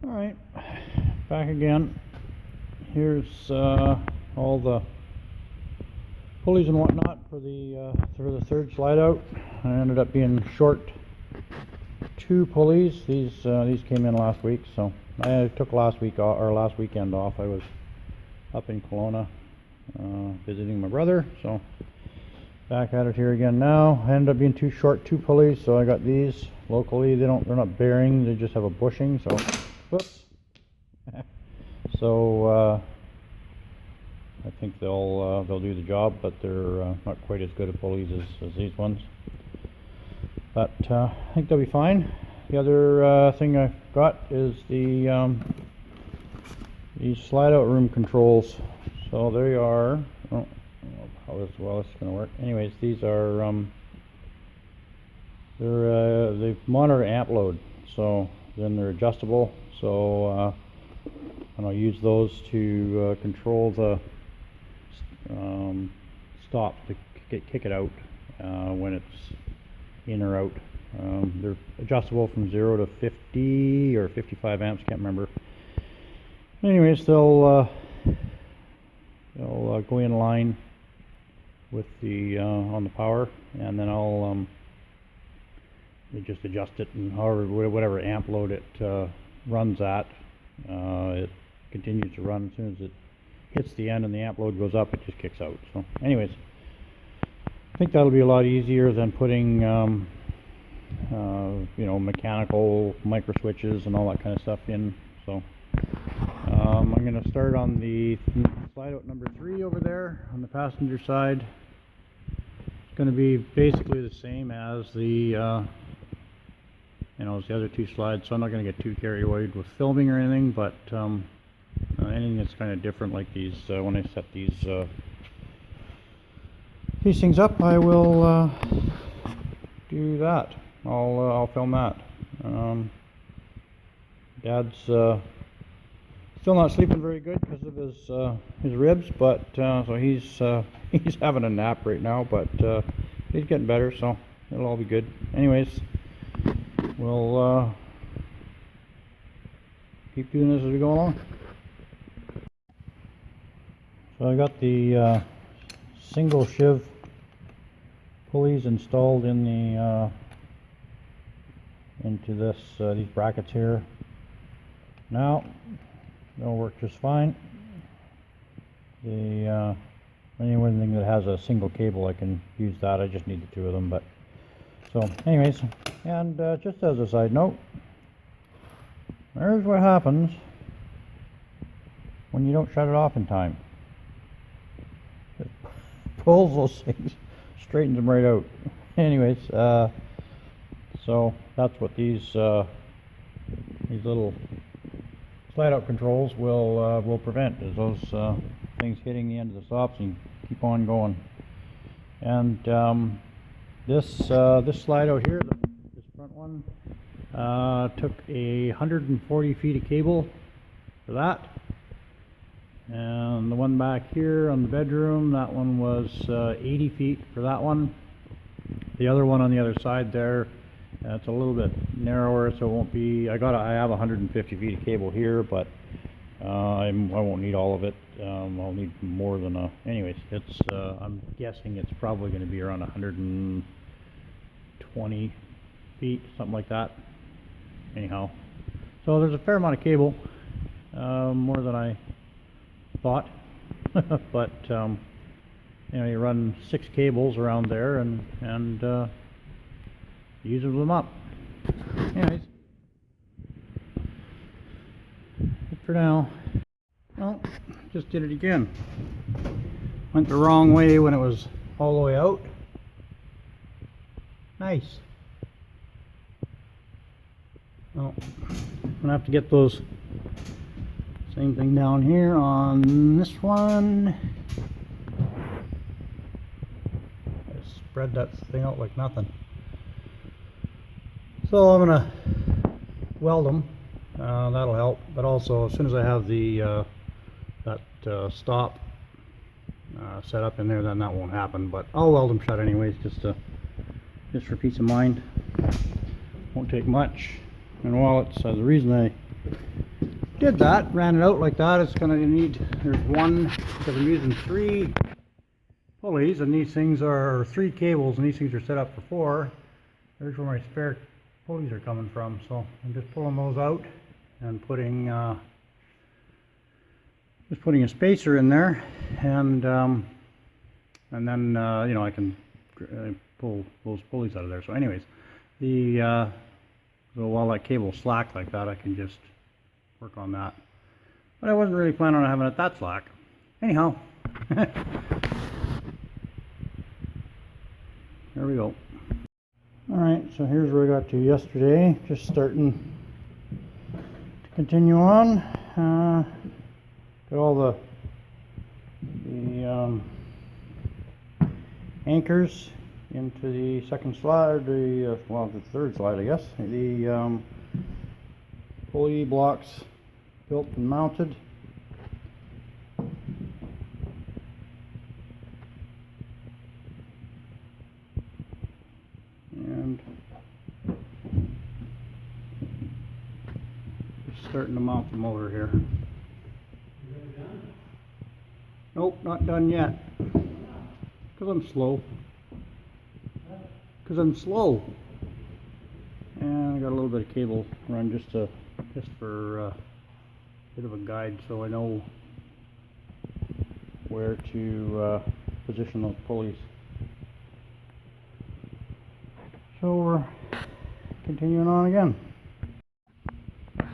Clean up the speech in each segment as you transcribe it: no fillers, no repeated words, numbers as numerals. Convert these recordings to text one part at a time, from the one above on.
Alright, back again. Here's all the pulleys and whatnot for the third slide out. I ended up being short 2 pulleys. These came in last week, so I took last weekend off. I was up in Kelowna visiting my brother, so back at it here again now. I ended up being too short 2 pulleys, so I got these locally. They're not bearing, they just have a bushing, so whoops. So I think they'll do the job, but they're not quite as good a pulleys as these ones. But I think they'll be fine. The other thing I've got is these slide out room controls. So they are, oh, I don't know how as well it's going to work. Anyways, these are they monitor amp load, so then they're adjustable. So and I'll use those to control the stop to kick it out when it's in or out. They're adjustable from 0 to 50 or 55 amps, can't remember. Anyways, they'll go in line with the on the power, and then I'll just adjust it, and whatever amp load it runs at, it continues to run. As soon as it hits the end and the amp load goes up, it just kicks out. So anyways, I think that'll be a lot easier than putting mechanical micro switches and all that kind of stuff in. So I'm going to start on the slide out number 3 over there on the passenger side. It's going to be basically the same as the as the other 2 slides, so I'm not going to get too carried away with filming or anything, but anything that's kind of different like these, when I set these things up, I will do that. I'll film that. Dad's still not sleeping very good because of his ribs, but so he's having a nap right now, but he's getting better, so it'll all be good. Anyways, we'll keep doing this as we go along. So I got the single shiv pulleys installed in the into these brackets here. Now they'll work just fine. Anything that has a single cable, I can use that. I just need the 2 of them. But so anyways, and just as a side note, there's what happens when you don't shut it off in time. It pulls those things, straightens them right out. Anyways, so that's what these little slide out controls will prevent, is those things hitting the end of the stops and keep on going. And this slide out here, this front one, took 140 feet of cable for that. And the one back here on the bedroom, that one was 80 feet for that one. The other one on the other side there, it's a little bit narrower, so it won't be. I have 150 feet of cable here, but I won't need all of it. I'll need more than anyways, it's I'm guessing it's probably going to be around 120 feet, something like that. Anyhow, so there's a fair amount of cable, more than I thought. But you run 6 cables around there and use them up. Anyways, good for now. Well, just did it again. Went the wrong way when it was all the way out. Nice. Well, I'm gonna have to get those. Same thing down here on this one. Just spread that thing out like nothing. So I'm gonna weld them. That'll help. But also, as soon as I have the that stop set up in there, then that won't happen. But I'll weld them shut anyways, just for peace of mind. Won't take much. And while it's the reason I did that, ran it out like that. It's gonna need, there's one, because I'm using 3 pulleys, and these things are 3 cables, and these things are set up for 4. There's where my spare pulleys are coming from, so I'm just pulling those out and putting just putting a spacer in there, and then you know, I can pull those pulleys out of there. So anyways, so while that cable's slack like that, I can just work on that. But I wasn't really planning on having it that slack. Anyhow, there we go. Alright, so here's where I got to yesterday. Just starting to continue on. Got all the anchors into the second slide, well, the third slide, I guess. The pulley blocks built and mounted. And just starting to mount the motor here. Nope, not done yet. Because I'm slow. Because I'm slow. And I got a little bit of cable run just for a bit of a guide, so I know where to position those pulleys. So we're continuing on again.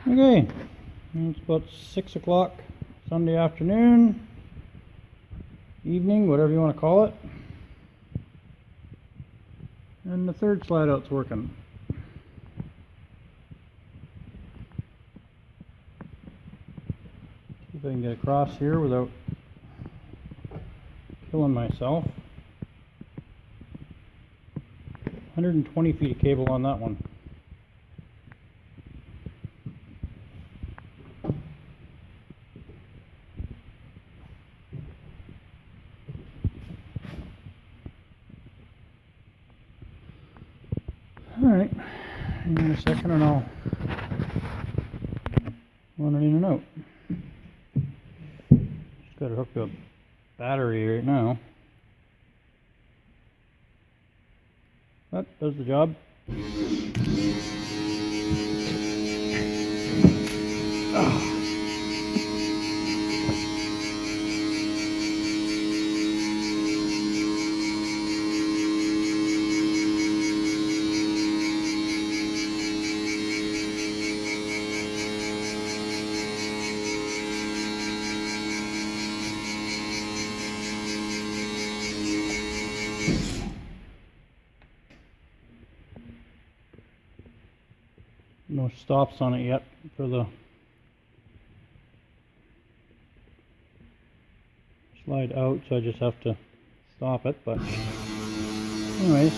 Okay, it's about 6 o'clock Sunday afternoon, evening, whatever you want to call it. And the third slide out's working. See if I can get across here without killing myself. 120 feet of cable on that one. Alright, hang on a second and I'll run it in and out. Just got to hook the battery right now. That does the job. No stops on it yet for the slide out, so I just have to stop it, but anyways.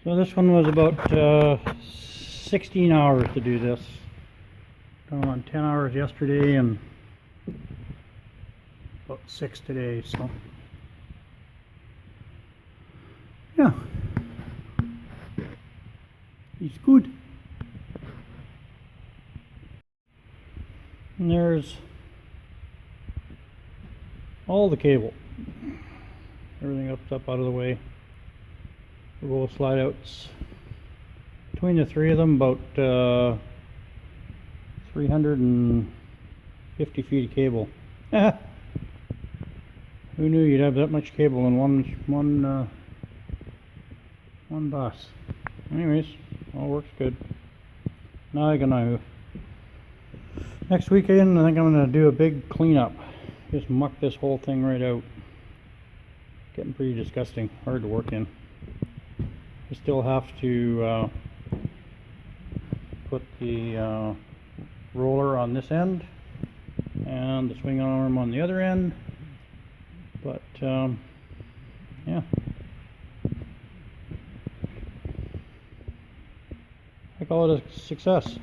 So this one was about 16 hours to do this. Done on 10 hours yesterday and about 6 today, so yeah, it's good. And there's all the cable. Everything up out of the way. We'll slide outs between the 3 of them, about 350 feet of cable. Who knew you'd have that much cable in one bus? Anyways, all works good. Now I can know. Next weekend, I think I'm going to do a big cleanup. Just muck this whole thing right out. Getting pretty disgusting, hard to work in. I still have to put the roller on this end and the swing arm on the other end. But yeah, I call it a success.